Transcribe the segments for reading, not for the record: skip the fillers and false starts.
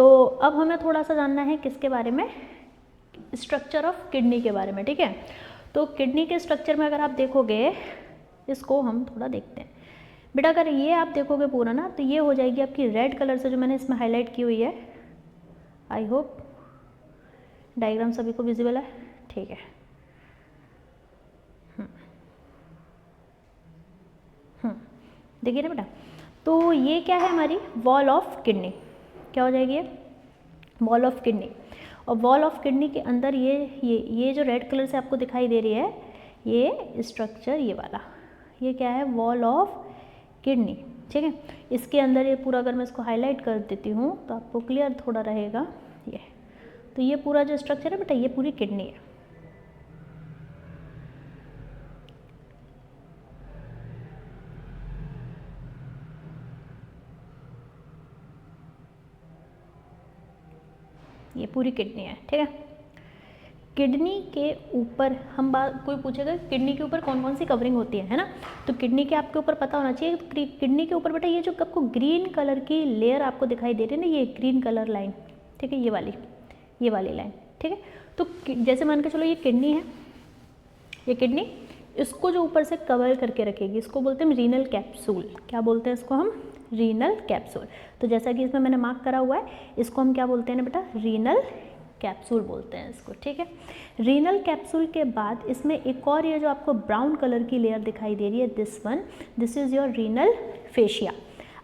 तो अब हमें थोड़ा सा जानना है किसके बारे में, स्ट्रक्चर ऑफ किडनी के बारे में, ठीक है। तो किडनी के स्ट्रक्चर में अगर आप देखोगे, इसको हम थोड़ा देखते हैं बेटा, अगर ये आप देखोगे पूरा ना, तो ये हो जाएगी आपकी रेड कलर से जो मैंने इसमें हाईलाइट की हुई है। आई होप डायग्राम सभी को विजिबल है, ठीक है। देखिए ना बेटा, तो ये क्या है हमारी वॉल ऑफ किडनी, क्या हो जाएगी ये वॉल ऑफ किडनी। और वॉल ऑफ किडनी के अंदर ये जो रेड कलर से आपको दिखाई दे रही है, ये स्ट्रक्चर ये वाला, ये क्या है वॉल ऑफ किडनी, ठीक है। इसके अंदर ये पूरा अगर मैं इसको हाईलाइट कर देती हूँ तो आपको क्लियर थोड़ा रहेगा ये। तो ये पूरा जो स्ट्रक्चर है बेटा, ये पूरी किडनी है। ये पूरी किडनी है, ठीक है। किडनी के ऊपर हम बात, कोई पूछेगा किडनी के ऊपर कौन कौन सी कवरिंग होती है ना, तो किडनी के आपके ऊपर पता होना चाहिए। किडनी के ऊपर बेटा ये जो आपको ग्रीन कलर की लेयर आपको दिखाई दे रही है ना, ये ग्रीन कलर लाइन, ठीक है, ये वाली लाइन, ठीक है। तो जैसे मान के चलो ये किडनी है, ये किडनी, इसको जो ऊपर से कवर करके रखेगी, इसको बोलते हैं रीनल कैप्सूल। क्या बोलते हैं इसको हम, रीनल कैप्सूल। तो जैसा कि इसमें मैंने मार्क करा हुआ है, इसको हम क्या बोलते हैं ना बेटा, रीनल कैप्सूल बोलते हैं इसको, ठीक है। रीनल कैप्सूल के बाद इसमें एक और ये जो आपको ब्राउन कलर की लेयर दिखाई दे रही है, this is your renal fascia.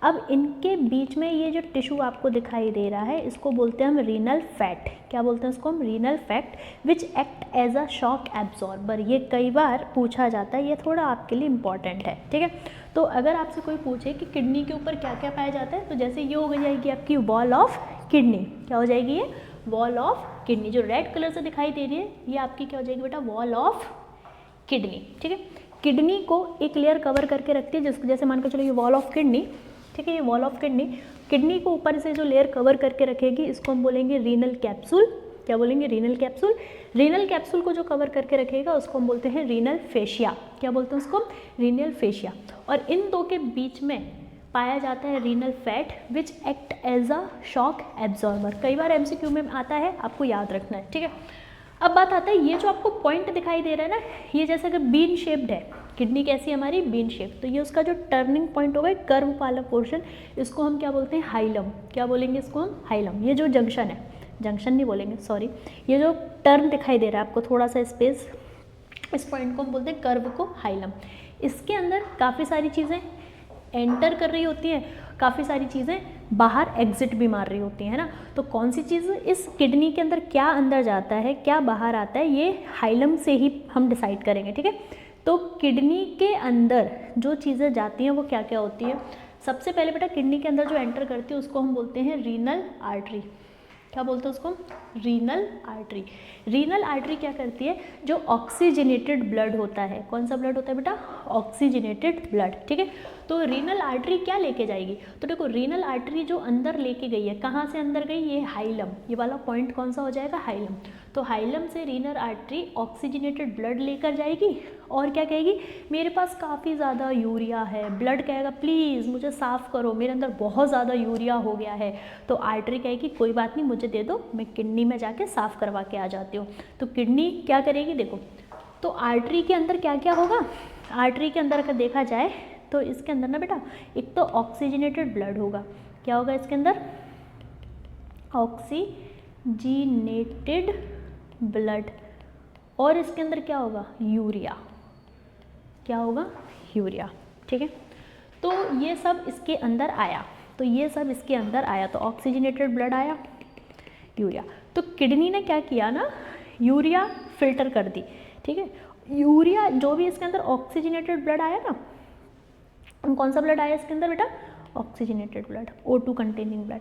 अब इनके बीच में ये जो टिश्यू आपको दिखाई दे रहा है, इसको बोलते हैं हम रीनल फैट। क्या बोलते हैं इसको हम, renal fat, which act as a shock absorber. ये कई बार पूछा जाता है, ये थोड़ा आपके लिए इंपॉर्टेंट है, ठीक है। तो अगर आपसे कोई पूछे कि किडनी के ऊपर क्या क्या पाया जाता है, तो जैसे ये हो जाएगी आपकी वॉल ऑफ किडनी। क्या हो जाएगी ये, वॉल ऑफ किडनी। जो रेड कलर से दिखाई दे रही है, ये आपकी क्या हो जाएगी बेटा, वॉल ऑफ किडनी, ठीक है। किडनी को एक लेयर कवर करके रखती है, जिसको जैसे मान के चलो ये वॉल ऑफ किडनी, ठीक है, ये वॉल ऑफ किडनी, किडनी को ऊपर से जो लेयर कवर करके रखेगी, इसको हम बोलेंगे रीनल कैप्सूल। क्या बोलेंगे, रीनल कैप्सूल। रीनल कैप्सूल को जो कवर करके रखेगा, उसको हम बोलते हैं रीनल फेशिया। क्या बोलते हैं उसको, रीनल फेशिया। और इन दो के बीच में पाया जाता है renal fat, which act as a shock absorber. कई बार एमसीक्यू में आता है, आपको याद रखना है, ठीक है। अब बात आता है, ये जो आपको पॉइंट दिखाई दे रहा है ना, ये जैसे कि बीन शेप्ड है, किडनी कैसी है हमारी, बीन शेप। तो ये उसका जो टर्निंग पॉइंट होगा, कर्व वाला पोर्शन, इसको हम क्या बोलते हैं, हाइलम। क्या बोलेंगे इसको हम, हाइलम। ये जो जंक्शन है, जंक्शन नहीं बोलेंगे सॉरी, ये जो टर्न दिखाई दे रहा है आपको थोड़ा सा स्पेस, इस पॉइंट को हम बोलते हैं कर्व को हाइलम। इसके अंदर काफ़ी सारी चीज़ें एंटर कर रही होती हैं, काफ़ी सारी चीज़ें बाहर एग्जिट भी मार रही होती हैं ना। तो कौन सी चीज़ इस किडनी के अंदर क्या अंदर जाता है, क्या बाहर आता है, ये हाइलम से ही हम डिसाइड करेंगे, ठीक है। तो किडनी के अंदर जो चीज़ें जाती हैं वो क्या क्या होती है। सबसे पहले बेटा किडनी के अंदर जो एंटर करती है, उसको हम बोलते हैं रीनल आर्टरी। क्या बोलते हैं उसको, रीनल आर्टरी। रीनल आर्टरी क्या करती है, जो ऑक्सीजनेटेड ब्लड होता है, कौन सा ब्लड होता है बेटा, ऑक्सीजनेटेड ब्लड, ठीक है। तो रीनल आर्टरी क्या लेके जाएगी, तो देखो रीनल आर्टरी जो अंदर लेके गई है, कहाँ से अंदर गई, ये हाइलम, ये वाला पॉइंट कौन सा हो जाएगा, हाइलम। तो हाइलम से रीनल आर्टरी ऑक्सीजनेटेड ब्लड लेकर जाएगी, और क्या कहेगी, मेरे पास काफ़ी ज़्यादा यूरिया है, ब्लड कहेगा प्लीज़ मुझे साफ़ करो, मेरे अंदर बहुत ज़्यादा यूरिया हो गया है। तो आर्टरी कहेगी कोई बात नहीं, मुझे दे दो, मैं किडनी में जाके साफ़ करवा के आ जाती हूँ। तो किडनी क्या करेगी, देखो, तो आर्टरी के अंदर क्या क्या होगा, आर्टरी के अंदर अगर देखा जाए तो इसके अंदर ना बेटा, एक तो ऑक्सीजनेटेड ब्लड होगा। क्या होगा इसके अंदर, ऑक्सीजनेटेड ब्लड, और इसके अंदर क्या होगा, यूरिया। क्या होगा, यूरिया, ठीक है। तो ये सब इसके अंदर आया, तो ये सब इसके अंदर आया, तो ऑक्सीजनेटेड ब्लड आया, यूरिया। तो किडनी ने क्या किया ना, यूरिया फिल्टर कर दी, ठीक है। यूरिया जो भी इसके अंदर ऑक्सीजनेटेड ब्लड आया ना, कौन सा ब्लड आया इसके अंदर बेटा, oxygenated blood, O2 containing blood.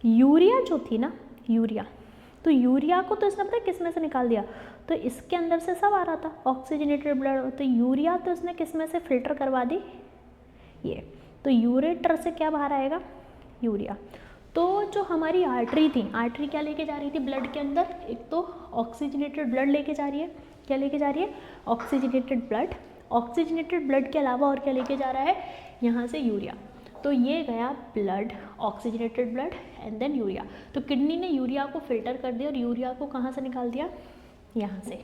Urea जो थी ना, यूरिया, तो यूरिया को तो इसने पता है किस में से निकाल दिया, तो इसके अंदर से सब आ रहा था ऑक्सीजनेटेड ब्लड, तो यूरिया तो इसने किस में से फिल्टर करवा दी, ये। तो यूरेटर से क्या बाहर आएगा, यूरिया। तो जो हमारी आर्टरी थी, आर्टरी क्या लेके जा रही थी ब्लड के अंदर, एक तो ऑक्सीजनेटेड ब्लड लेके जा रही है, क्या लेके जा रही है, ऑक्सीजनेटेड ब्लड। ऑक्सीजनेटेड ब्लड के अलावा और क्या लेके जा रहा है, यहाँ से यूरिया। तो ये गया blood, oxygenated blood and then urea. तो किडनी ने यूरिया को फिल्टर कर दिया और यूरिया को कहाँ से निकाल दिया, यहाँ से,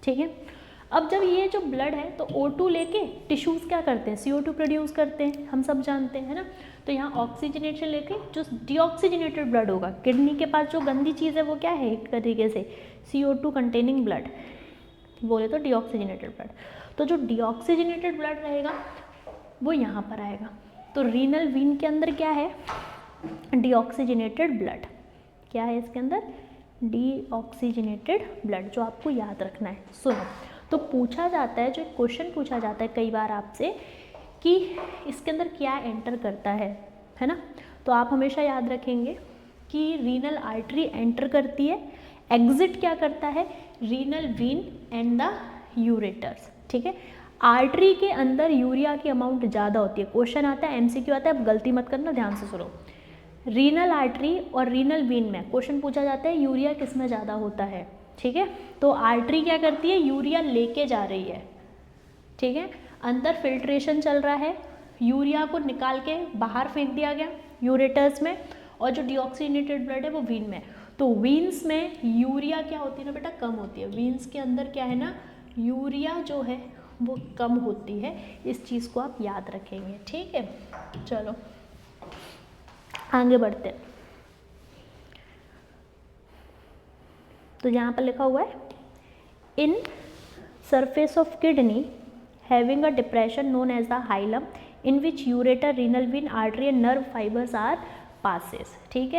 ठीक है। अब जब ये जो ब्लड है तो O2 लेके टिश्यूज़ क्या करते हैं, CO2 प्रोड्यूस करते हैं, हम सब जानते हैं ना। तो यहाँ ऑक्सीजनेशन लेके जो डीऑक्सीजनेटेड ब्लड होगा, किडनी के पास जो गंदी चीज़ है वो क्या है, एक तरीके से CO2 कंटेनिंग ब्लड, बोले तो डीऑक्सीजनेटेड ब्लड। तो जो डीऑक्सीजनेटेड ब्लड रहेगा वो यहाँ पर आएगा। तो रीनल वीन के अंदर क्या है, डीऑक्सीजनेटेड ब्लड, क्या है इसके अंदर, डीऑक्सीजनेटेड ब्लड, जो आपको याद रखना है। सुनो, तो पूछा जाता है, जो एक क्वेश्चन पूछा जाता है कई बार आपसे कि इसके अंदर क्या एंटर करता है ना। तो आप हमेशा याद रखेंगे कि रीनल आर्टरी एंटर करती है, एग्जिट क्या करता है, renal vein and the ureters, ठीक है। आर्टरी के अंदर यूरिया की अमाउंट ज़्यादा होती है, क्वेश्चन आता है, MCQ आता है, अब गलती मत करना, ध्यान से सुनो। रीनल आर्टरी और रीनल वीन में क्वेश्चन पूछा जाता है यूरिया किस में ज़्यादा होता है, ठीक है। तो आर्टरी क्या करती है, यूरिया लेके जा रही है, ठीक है। अंदर फिल्ट्रेशन चल रहा है, यूरिया को निकाल के बाहर फेंक दिया गया यूरेटर्स में, और जो डीऑक्सीजनेटेड ब्लड है वो वीन में। तो वीन्स में यूरिया क्या होती है ना बेटा, कम होती है। वीन्स के अंदर क्या है ना, यूरिया जो है वो कम होती है, इस चीज़ को आप याद रखेंगे, ठीक है। चलो आगे बढ़ते हैं। तो यहाँ पर लिखा हुआ है, in surface of kidney having a depression known as the hilum in which ureter, renal vein, artery and nerve fibres are passes, ठीक है।